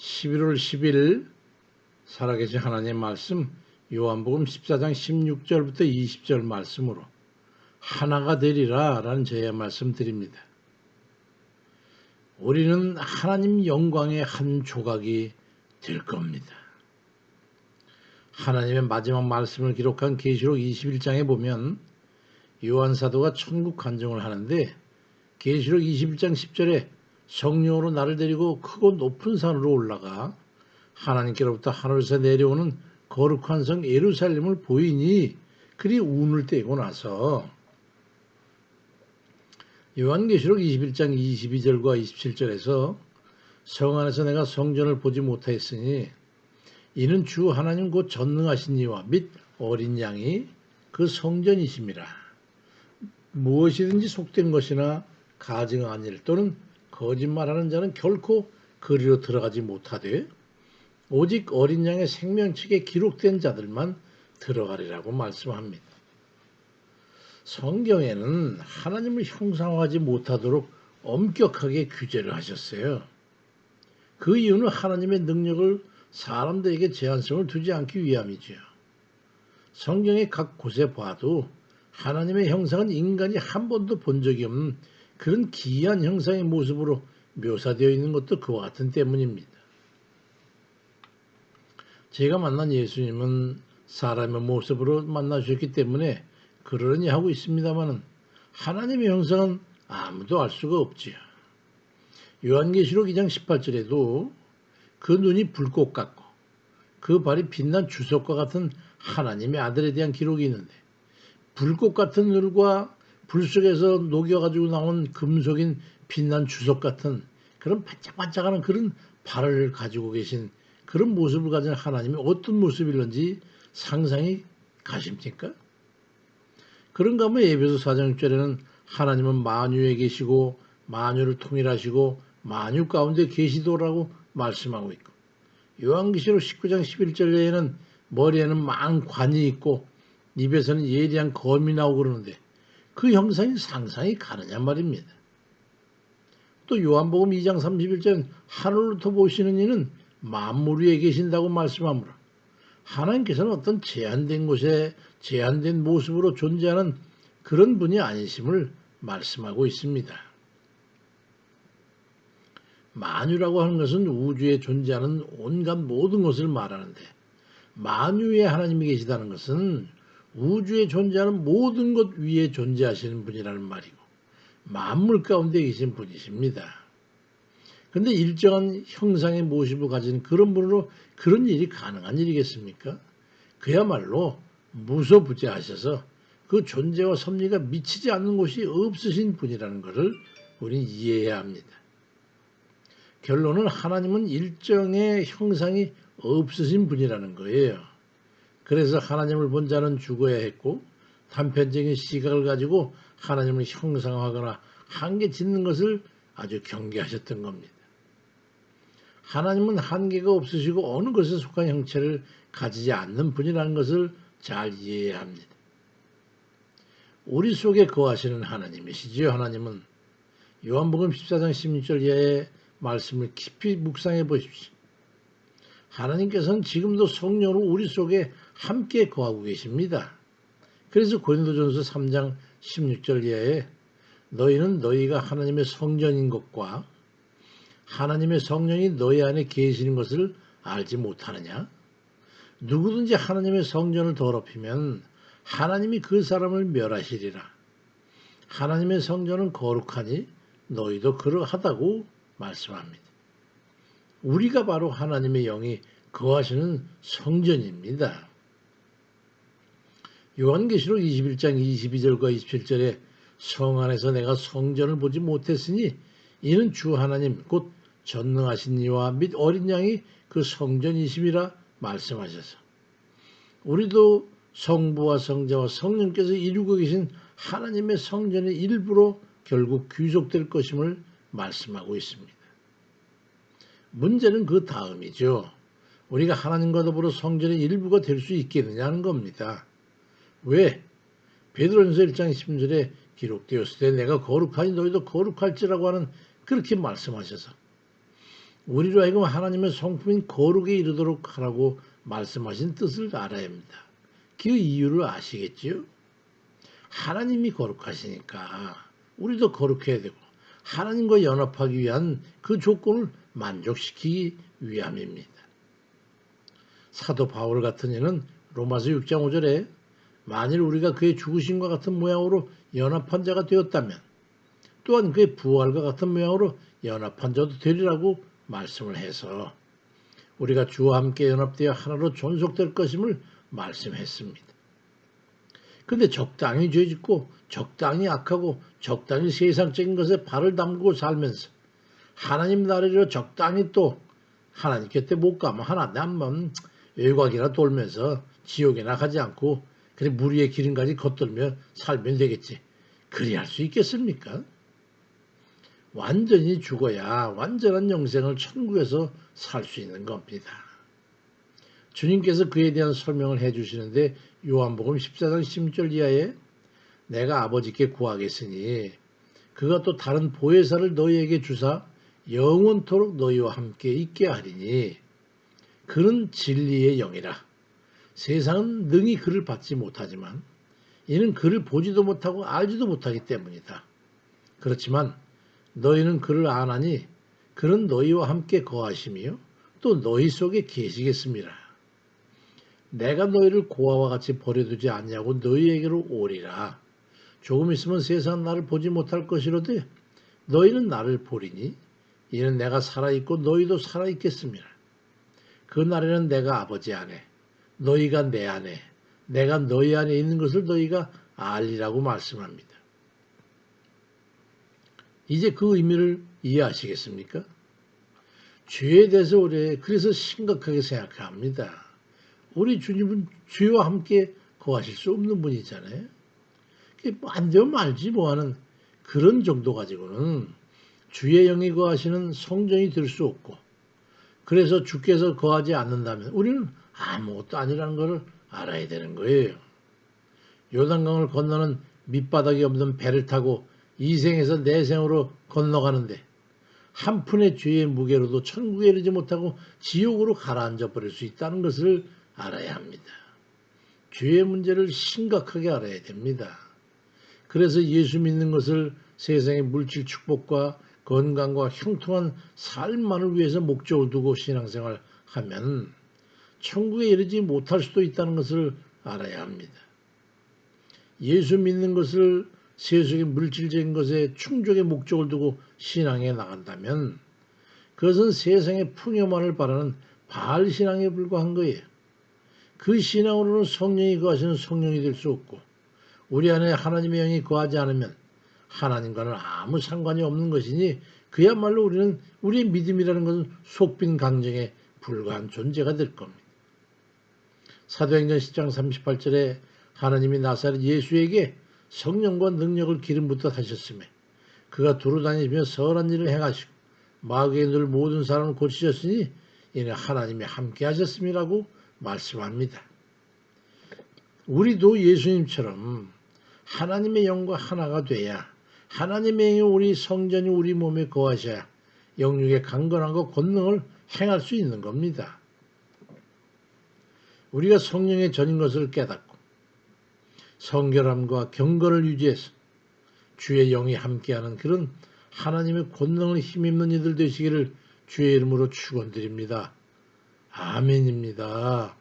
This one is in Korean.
11월 10일 살아계신 하나님의 말씀 요한복음 14장 16절부터 20절 말씀으로 하나가 되리라 라는 제의 말씀 드립니다. 우리는 하나님 영광의 한 조각이 될 겁니다. 하나님의 마지막 말씀을 기록한 계시록 21장에 보면 요한사도가 천국 간증을 하는데 계시록 21장 10절에 성령으로 나를 데리고 크고 높은 산으로 올라가 하나님께로부터 하늘에서 내려오는 거룩한 성 예루살렘을 보이니 그리 운을 떼고 나서 요한계시록 21장 22절과 27절에서 성 안에서 내가 성전을 보지 못하였으니 이는 주 하나님 곧 전능하신 이와 및 어린 양이 그 성전이심이라. 무엇이든지 속된 것이나 가증한 일 또는 거짓말하는 자는 결코 그리로 들어가지 못하되 오직 어린 양의 생명책에 기록된 자들만 들어가리라고 말씀합니다. 성경에는 하나님을 형상화하지 못하도록 엄격하게 규제를 하셨어요. 그 이유는 하나님의 능력을 사람들에게 제한성을 두지 않기 위함이죠. 성경의 각 곳에 봐도 하나님의 형상은 인간이 한 번도 본 적이 없는 그런 기이한 형상의 모습으로 묘사되어 있는 것도 그와 같은 때문입니다. 제가 만난 예수님은 사람의 모습으로 만나주셨기 때문에 그러려니 하고 있습니다만 하나님의 형상은 아무도 알 수가 없지요. 요한계시록 2장 18절에도 그 눈이 불꽃 같고 그 발이 빛난 주석과 같은 하나님의 아들에 대한 기록이 있는데 불꽃 같은 눈과 불 속에서 녹여가지고 나온 금속인 빛난 주석 같은 그런 반짝반짝하는 그런 발을 가지고 계신 그런 모습을 가진 하나님이 어떤 모습일런지 상상이 가십니까? 그런가 하면 에베소 4장 6절에는 하나님은 만유에 계시고 만유를 통일하시고 만유 가운데 계시도라고 말씀하고 있고 요한계시록 19장 11절에는 머리에는 많은 관이 있고 입에서는 예리한 검이 나오고 그러는데 그 형상이 상상이 가느냐 말입니다. 또 요한복음 2장 31절은 하늘로부터 보시는 이는 만물 위에 계신다고 말씀하므로 하나님께서는 어떤 제한된 곳에 제한된 모습으로 존재하는 그런 분이 아니심을 말씀하고 있습니다. 만유라고 하는 것은 우주에 존재하는 온갖 모든 것을 말하는데 만유에 하나님이 계시다는 것은 우주에 존재하는 모든 것 위에 존재하시는 분이라는 말이고 만물 가운데 계신 분이십니다. 그런데 일정한 형상의 모습을 가진 그런 분으로 그런 일이 가능한 일이겠습니까? 그야말로 무소부재하셔서 그 존재와 섭리가 미치지 않는 곳이 없으신 분이라는 것을 우리는 이해해야 합니다. 결론은 하나님은 일정의 형상이 없으신 분이라는 거예요. 그래서 하나님을 본 자는 죽어야 했고 단편적인 시각을 가지고 하나님을 형상화하거나 한계 짓는 것을 아주 경계하셨던 겁니다. 하나님은 한계가 없으시고 어느 것에 속한 형체를 가지지 않는 분이라는 것을 잘 이해해야 합니다. 우리 속에 거하시는 하나님이시지요. 하나님은 요한복음 14장 16절 이하의 말씀을 깊이 묵상해 보십시오. 하나님께서는 지금도 성령으로 우리 속에 함께 거하고 계십니다. 그래서 고린도전서 3장 16절 이하에 너희는 너희가 하나님의 성전인 것과 하나님의 성령이 너희 안에 계시는 것을 알지 못하느냐? 누구든지 하나님의 성전을 더럽히면 하나님이 그 사람을 멸하시리라. 하나님의 성전은 거룩하니 너희도 그러하다고 말씀합니다. 우리가 바로 하나님의 영이 거하시는 성전입니다. 요한계시록 21장 22절과 27절에 성 안에서 내가 성전을 보지 못했으니 이는 주 하나님 곧 전능하신 이와 및 어린 양이 그 성전이심이라 말씀하셔서 우리도 성부와 성자와 성령께서 이루고 계신 하나님의 성전의 일부로 결국 귀속될 것임을 말씀하고 있습니다. 문제는 그 다음이죠. 우리가 하나님과 더불어 성전의 일부가 될 수 있겠느냐는 겁니다. 왜? 베드로전서 1장 10절에 기록되었을 때 내가 거룩하니 너희도 거룩할지라고 하는 그렇게 말씀하셔서 우리로 하여금 하나님의 성품인 거룩에 이르도록 하라고 말씀하신 뜻을 알아야 합니다. 그 이유를 아시겠지요? 하나님이 거룩하시니까 우리도 거룩해야 되고 하나님과 연합하기 위한 그 조건을 만족시키기 위함입니다. 사도 바울 같은 이는 로마서 6장 5절에 만일 우리가 그의 죽으심과 같은 모양으로 연합한 자가 되었다면 또한 그의 부활과 같은 모양으로 연합한 자도 되리라고 말씀을 해서 우리가 주와 함께 연합되어 하나로 존속될 것임을 말씀했습니다. 근데 적당히 죄짓고 적당히 악하고 적당히 세상적인 것에 발을 담그고 살면서 하나님 나라로 적당히 또 하나님 곁에 못 가면 하나님 한번 외곽이나 돌면서 지옥이나 가지 않고 그냥 무리의 기름까지 걷돌며 살면 되겠지. 그리 할 수 있겠습니까? 완전히 죽어야 완전한 영생을 천국에서 살 수 있는 겁니다. 주님께서 그에 대한 설명을 해주시는데 요한복음 14장 16절 이하에 내가 아버지께 구하겠으니 그가 또 다른 보혜사를 너희에게 주사 영원토록 너희와 함께 있게 하리니 그는 진리의 영이라. 세상은 능히 그를 받지 못하지만 이는 그를 보지도 못하고 알지도 못하기 때문이다. 그렇지만 너희는 그를 아나니 그는 너희와 함께 거하시며 또 너희 속에 계시겠습니다. 내가 너희를 고아와 같이 버려두지 아니하고 너희에게로 오리라. 조금 있으면 세상 나를 보지 못할 것이로되 너희는 나를 보리니 이는 내가 살아있고 너희도 살아있겠습니다. 그 날에는 내가 아버지 안에 너희가 내 안에 내가 너희 안에 있는 것을 너희가 알리라고 말씀합니다. 이제 그 의미를 이해하시겠습니까? 죄에 대해서 우리 그래서 심각하게 생각해야 합니다. 우리 주님은 죄와 함께 거하실 수 없는 분이잖아요. 안 되면 말지 뭐하는 그런 정도 가지고는 주의 영이 거하시는 성전이 될 수 없고 그래서 주께서 거하지 않는다면 우리는 아무것도 아니라는 것을 알아야 되는 거예요. 요단강을 건너는 밑바닥이 없는 배를 타고 이생에서 내생으로 건너가는데 한 푼의 죄의 무게로도 천국에 이르지 못하고 지옥으로 가라앉아 버릴 수 있다는 것을 알아야 합니다. 죄의 문제를 심각하게 알아야 됩니다. 그래서 예수 믿는 것을 세상의 물질 축복과 건강과 형통한 삶만을 위해서 목적을 두고 신앙생활 하면 천국에 이르지 못할 수도 있다는 것을 알아야 합니다. 예수 믿는 것을 세속의 물질적인 것에 충족의 목적을 두고 신앙에 나간다면 그것은 세상의 풍요만을 바라는 바알 신앙에 불과한 거예요. 그 신앙으로는 성령이 거하시는 성령이 될 수 없고 우리 안에 하나님의 영이 거하지 않으면 하나님과는 아무 상관이 없는 것이니 그야말로 우리는 우리의 믿음이라는 것은 속빈 강정에 불과한 존재가 될 겁니다. 사도행전 10장 38절에 하나님이 나사렛 예수에게 성령과 능력을 기름부터 하셨으며 그가 두루다니며 선한 일을 행하시고 마귀의 눈을 모든 사람을 고치셨으니 이는 하나님이 함께 하셨음이라고 말씀합니다. 우리도 예수님처럼 하나님의 영과 하나가 돼야 하나님의 영이 우리 성전이 우리 몸에 거하셔야 영육의 강건함과 권능을 행할 수 있는 겁니다. 우리가 성령의 전인 것을 깨닫고 성결함과 경건을 유지해서 주의 영이 함께하는 그런 하나님의 권능을 힘입는 이들 되시기를 주의 이름으로 축원드립니다. 아멘입니다.